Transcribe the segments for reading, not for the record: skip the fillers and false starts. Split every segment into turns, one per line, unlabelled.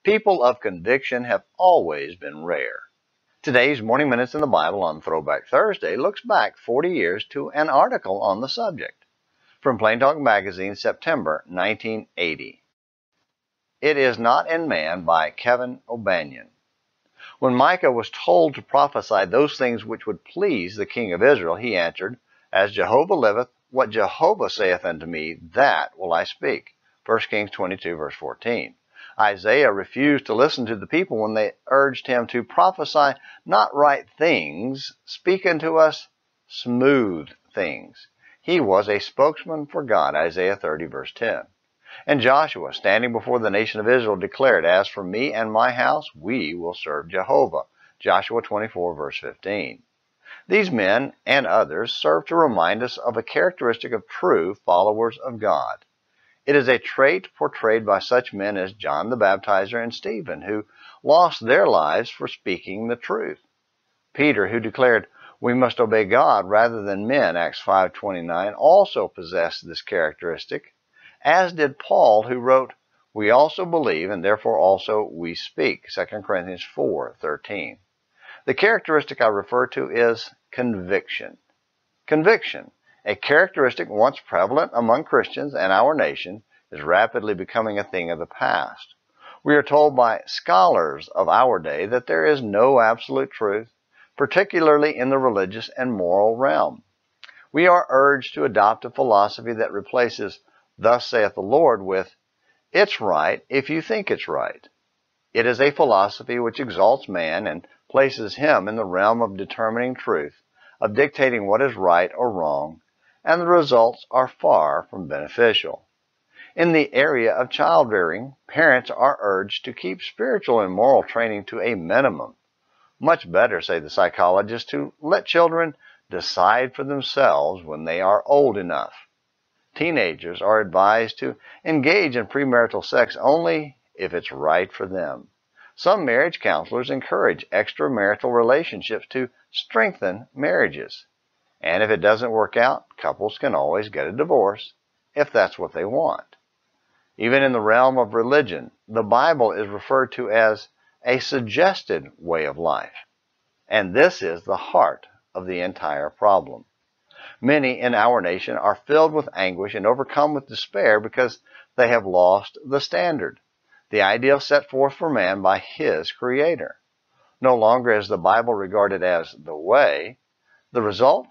People of conviction have always been rare. Today's Morning Minutes in the Bible on Throwback Thursday looks back 40 years to an article on the subject. From Plain Talk Magazine, September 1980. It Is Not in Man by Kevan. When Micaiah was told to prophesy those things which would please the king of Israel, he answered, As Jehovah liveth, what Jehovah saith unto me, that will I speak. 1 Kings 22, verse 14. Isaiah refused to listen to the people when they urged him to prophesy not right things, speak unto us smooth things. He was a spokesman for God, Isaiah 30, verse 10. And Joshua, standing before the nation of Israel, declared, As for me and my house, we will serve Jehovah. Joshua 24, verse 15. These men and others serve to remind us of a characteristic of true followers of God. It is a trait portrayed by such men as John the Baptizer and Stephen, who lost their lives for speaking the truth. Peter, who declared, We must obey God rather than men, Acts 5:29, also possessed this characteristic, as did Paul, who wrote, We also believe, and therefore also we speak, 2 Corinthians 4:13. The characteristic I refer to is conviction. Conviction, a characteristic once prevalent among Christians and our nation, is rapidly becoming a thing of the past. We are told by scholars of our day that there is no absolute truth, particularly in the religious and moral realm. We are urged to adopt a philosophy that replaces Thus saith the Lord with It's right if you think it's right. It is a philosophy which exalts man and places him in the realm of determining truth, of dictating what is right or wrong, and the results are far from beneficial. In the area of child rearing, parents are urged to keep spiritual and moral training to a minimum. Much better, say the psychologists, to let children decide for themselves when they are old enough. Teenagers are advised to engage in premarital sex only if it's right for them. Some marriage counselors encourage extramarital relationships to strengthen marriages. And if it doesn't work out, couples can always get a divorce if that's what they want. Even in the realm of religion, the Bible is referred to as a suggested way of life. And this is the heart of the entire problem. Many in our nation are filled with anguish and overcome with despair because they have lost the standard, the ideal set forth for man by his Creator. No longer is the Bible regarded as the way. The result?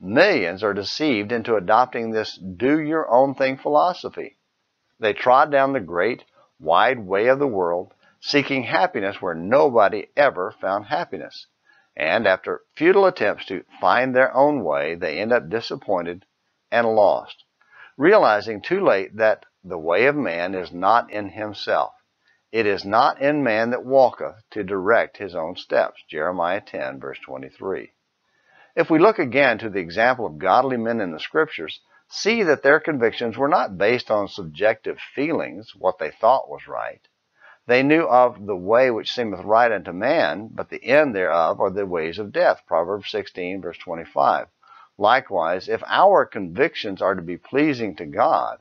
Millions are deceived into adopting this do-your-own-thing philosophy. They trod down the great, wide way of the world, seeking happiness where nobody ever found happiness. And after futile attempts to find their own way, they end up disappointed and lost, realizing too late that the way of man is not in himself. It is not in man that walketh to direct his own steps. Jeremiah 10, verse 23. If we look again to the example of godly men in the Scriptures, see that their convictions were not based on subjective feelings, what they thought was right. They knew of the way which seemeth right unto man, but the end thereof are the ways of death. Proverbs 16, verse 25. Likewise, if our convictions are to be pleasing to God,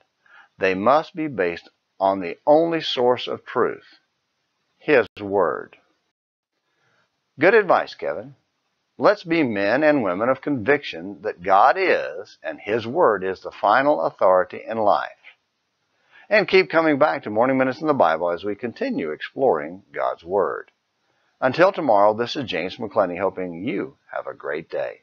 they must be based on the only source of truth, His Word. Good advice, Kevin. Let's be men and women of conviction that God is, and His Word is the final authority in life. And keep coming back to Morning Minutes in the Bible as we continue exploring God's Word. Until tomorrow, this is James McClenny hoping you have a great day.